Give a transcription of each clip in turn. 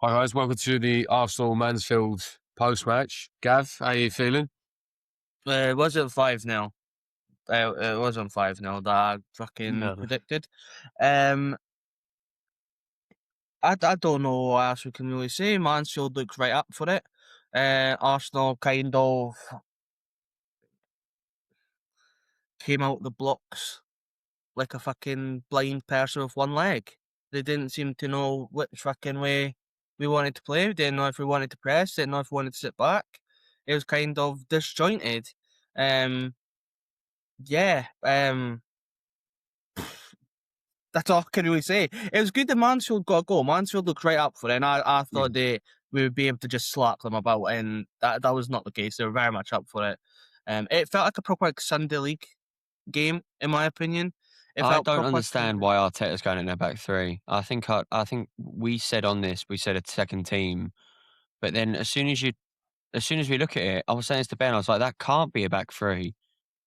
Hi guys, welcome to the Arsenal Mansfield post-match. Gav, how are you feeling? It wasn't 5-0. It wasn't 5-0 that I fucking No. predicted. Um, I don't know what else we can really say. Mansfield looks right up for it. Arsenal kind of came out the blocks like a fucking blind person with one leg. They didn't seem to know which fucking way we wanted to play. We didn't know if we wanted to press, didn't know if we wanted to sit back. It was kind of disjointed. Um, yeah, that's all I can really say. It was good that Mansfield got a goal. Mansfield looked right up for it, and I thought we would be able to just slap them about, and that was not the case. They were very much up for it. It felt like a proper Sunday league game, in my opinion. It I felt don't proper. understand why Arteta's going in their back three. I think we said on this, we said a second team, but then as soon as we look at it, I was saying this to Ben, I was like, that can't be a back three.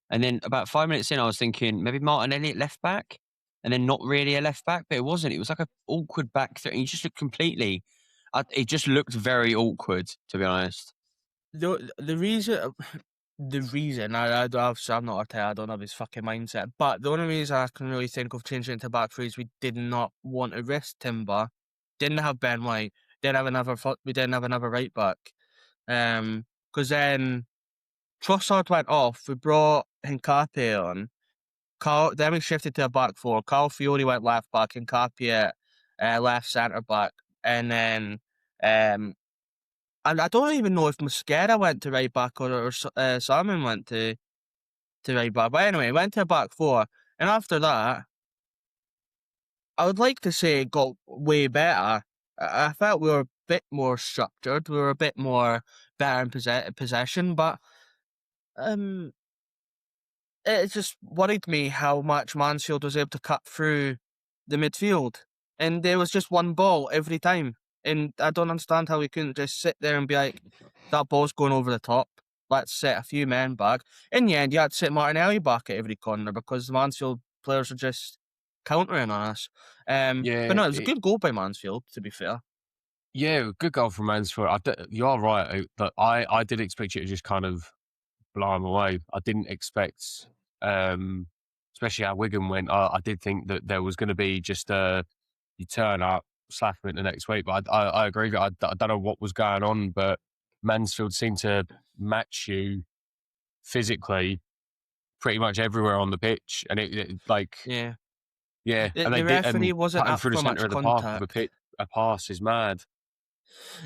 And then about 5 minutes in, I was thinking maybe Martin Elliott left back, and then not really a left back, but it wasn't. It was like an awkward back three. He just looked completely. It just looked very awkward, to be honest. The reason the reason obviously I'm not Arteta, I don't have his fucking mindset, but the only reason I can really think of changing it to back three is we did not want to risk Timber. Didn't have Ben White. We didn't have another right back. Because then Trossard went off. We brought Hincapié on. Then we shifted to a back four. Carl Fiore went left back, Hincapié left centre back, and then and I don't even know if Mosquera went to right back or Salmon went to right back. But anyway, went to a back four, and after that, I would like to say it got way better. I felt we were a bit more structured. We were a bit more better in possession, but um, it just worried me how much Mansfield was able to cut through the midfield. And there was just one ball every time. And I don't understand how we couldn't just sit there and be like, that ball's going over the top. Let's set a few men back. In the end, you had to sit Martinelli back at every corner because the Mansfield players are just countering on us. But Yeah, no, it was a good goal by Mansfield, to be fair. yeah, good goal from Mansfield. You are right, but I did expect you to just kind of blow him away. I didn't expect, especially how Wigan went. I did think that there was going to be just you turn up, slap him in the next week. But I agree with you. I don't know what was going on, but Mansfield seemed to match you physically pretty much everywhere on the pitch, and it like Yeah. yeah, and they The did referee wasn't cutting up through the for centre much of the park with contact. a pass is mad.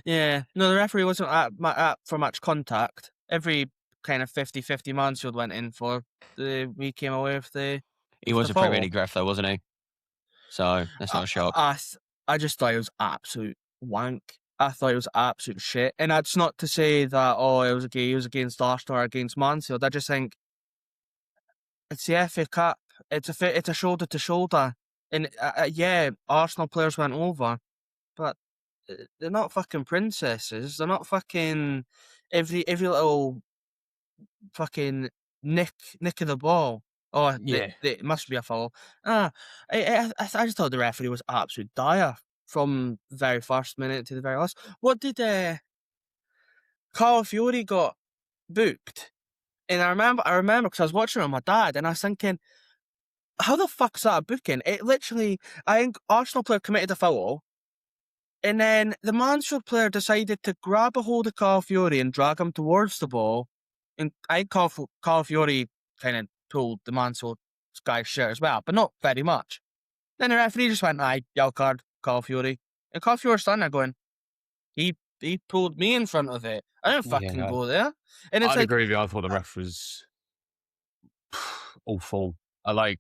Yeah, no, the referee wasn't up for much contact. Every kind of 50-50 Mansfield went in for. We came away He with was the a Premier foul. League ref though, wasn't he? So that's I, not a shock. I, I just thought it was absolute wank. I thought it was absolute shit. And that's not to say that, it was against Arsenal or against Mansfield. I just think it's the FA Cup. It's a shoulder to shoulder. And yeah, Arsenal players went over, but they're not fucking princesses. They're not fucking every little fucking nick of the ball. Oh, Yeah, it must be a foul. Ah, I just thought the referee was absolute dire from the very first minute to the very last. What did Carl Fiore got booked? And I remember because I was watching it with my dad, and I was thinking, how the fuck's that a booking? It literally, I think Arsenal player committed a foul. And then the Mansfield player decided to grab a hold of Carl Fiore and drag him towards the ball. And I think Carl Fiore kind of pulled the Mansfield guy's shirt as well, but not very much. Then the referee just went, aye, yellow card, Carl Fiore. And Carl Fiore's standing there going, he pulled me in front of it. I didn't fucking yeah. go there. And it's I'd like, agree with you. I thought the ref was awful. I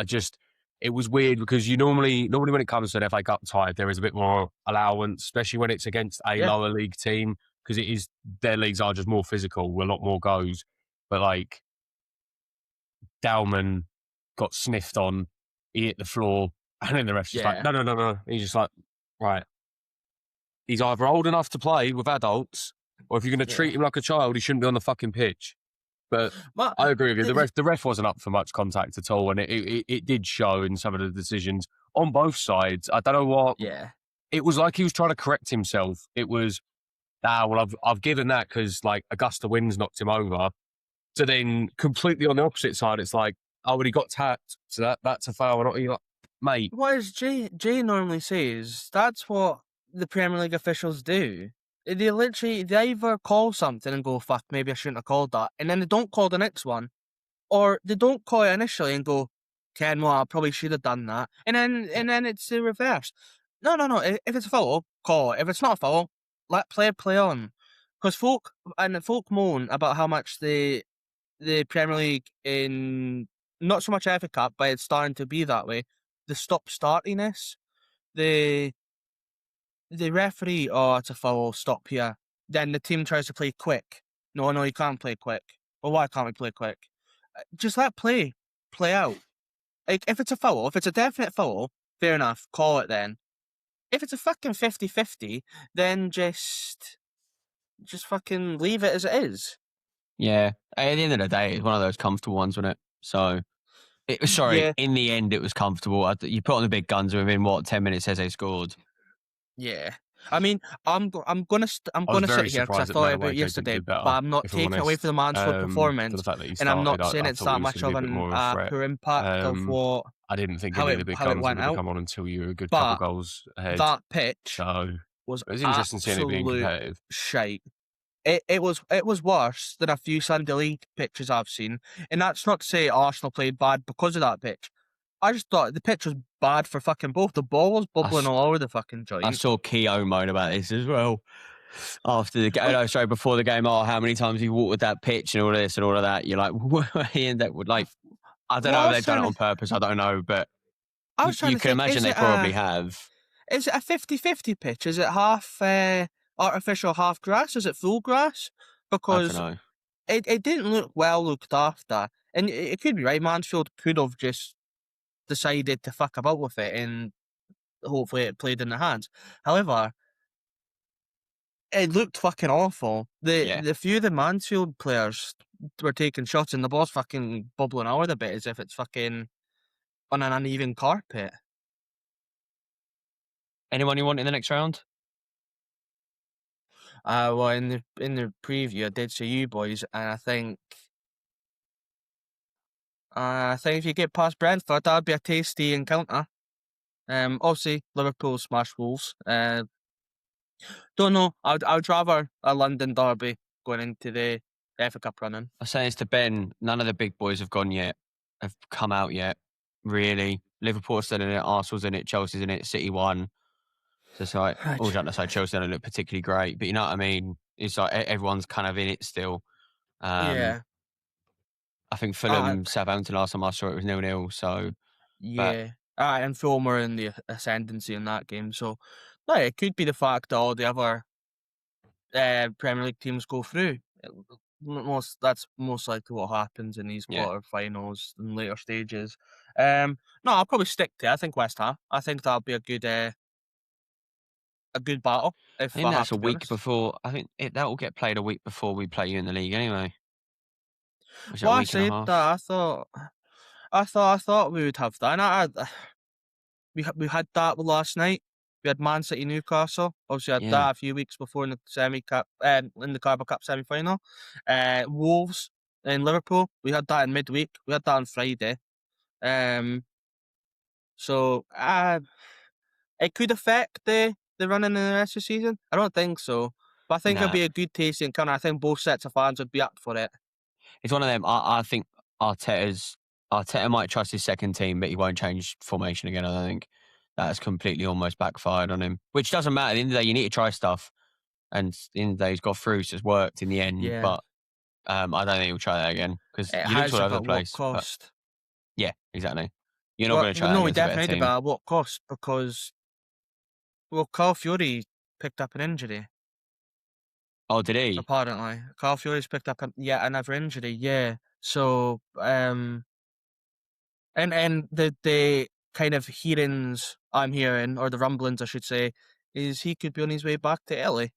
just, it was weird because you normally when it comes to an FA Cup tie, there is a bit more allowance, especially when it's against a yeah, lower league team, because their leagues are just more physical, with a lot more goes. But like Dalman got sniffed on, he hit the floor, and then the ref's just like, yeah. no, no, no, no. He's just like, right. He's either old enough to play with adults, or if you're going to Yeah. treat him like a child, he shouldn't be on the fucking pitch. But But, I agree with you. th- The ref wasn't up for much contact at all, and it did show in some of the decisions on both sides. I don't know what yeah. it was like he was trying to correct himself. It was, well, I've given that because like a gust of wind's knocked him over. So then completely on the opposite side, it's like, oh, but he got tapped, so that's a foul. Not you, like, mate. What does Jay normally says? That's what the Premier League officials do. They literally they either call something and go, "Fuck, maybe I shouldn't have called that," and then they don't call the next one, or they don't call it initially and go, "Ken, well, I probably should have done that," and then it's the reverse. No, no, no. If it's a foul, call it. If it's not a foul, let play on. Because folk moan about how much the Premier League in not so much FA Cup, but it's starting to be that way. The stop startiness, the the referee, oh, it's a foul, stop here. Then the team tries to play quick. No, no, you can't play quick. Well, why can't we play quick? Just let play out. Like if it's a foul, if it's a definite foul, fair enough, call it then. If it's a fucking 50-50, then just fucking leave it as it is. Yeah. At the end of the day, it's one of those comfortable ones, wasn't it? So, sorry, Yeah, in the end, it was comfortable. You put on the big guns within, 10 minutes says they scored. yeah. I mean, I'm I was gonna sit very here because I surprised that thought about it Madueke didn't yesterday, do but better, I'm not if I'm taking away honest. from the Mansfield For the performance, fact that he and I'm not started, saying I it's thought he that was much going to be of a bit an more of a threat. poor impact of what I didn't think how any of it the big how it guns were went going to out. come on until you were a good couple But goals ahead. that pitch So was it was interesting seeing it being absolute competitive. shite. It was worse than a few Sunday League pitches I've seen, and that's not to say Arsenal played bad because of that pitch. I just thought the pitch was bad for fucking both. The ball was I, bubbling s- all over the fucking I joint. saw Keogh moan about this as well. After the game, Well, no, sorry, before the game, how many times he walked with that pitch and all of this and all of that. You're like, he ended up with like, I don't what know I if was they've done trying it on to purpose. I don't know, but I was trying you to can think, imagine they probably have. is it a 50-50 pitch? Is it half artificial, half grass? Is it full grass? I don't Because know. it didn't look well looked after. And it could be right. Mansfield could have just decided to fuck about with it and hopefully it played in their hands. However, it looked fucking awful. Yeah. The few of the Mansfield players were taking shots and the ball's fucking bubbling out a bit as if it's fucking on an uneven carpet. Anyone you want in the next round? Well, in the preview, I did say you boys, and I think if you get past Brentford, that'd be a tasty encounter. Obviously Liverpool smash Wolves. Don't know. I'd rather a London derby going into the FA Cup running. I was saying this to Ben. None of the big boys have gone yet. Have come out yet. Really, Liverpool's still in it. Arsenal's in it. Chelsea's in it. City won. So it's like, all Right. trying to say Chelsea don't look particularly great, but you know what I mean? It's like everyone's kind of in it still. Um, Yeah. I think Uh, Fulham, Southampton last time I saw it was 0-0. So, but yeah. And Fulham were in the ascendancy in that game, so no, it could be the fact that all the other Premier League teams go through. That's most likely what happens in these yeah, quarterfinals and later stages. No, I'll probably stick to it. I think West Ham. I think that'll be a good battle, I if think I have that's a to be week honest. before. I think that will get played a week before we play you in the league anyway. Was it a Well, I week and a said that half? I thought we would have that. And we had that last night. We had Man City Newcastle. Obviously, had Yeah. that a few weeks before in the semi cup, in the Carabao Cup semi final. Wolves in Liverpool. We had that in midweek. We had that on Friday. So it could affect the running in the rest of the season. I don't think so, but I think it'll Nah, be a good tasting encounter. I think both sets of fans would be up for it. it's one of them. I think Arteta might trust his second team, but he won't change formation again. I don't think that's completely almost backfired on him. Which doesn't matter. At the end of the day, you need to try stuff, and at the end of the day, he's got through, so it's worked in the end. Yeah, But I don't think he'll try that again because it you looked has, all over the but what place. But cost? yeah, exactly. You're not Well, going to try that no, we against a better definitely did, team. but at what cost? Because Carl Fury picked up an injury. Oh, did he? Apparently, Carl Fury's picked up yet another injury. Yeah. So, and the kind of hearings I'm hearing, or the rumblings, I should say, is he could be on his way back to Italy.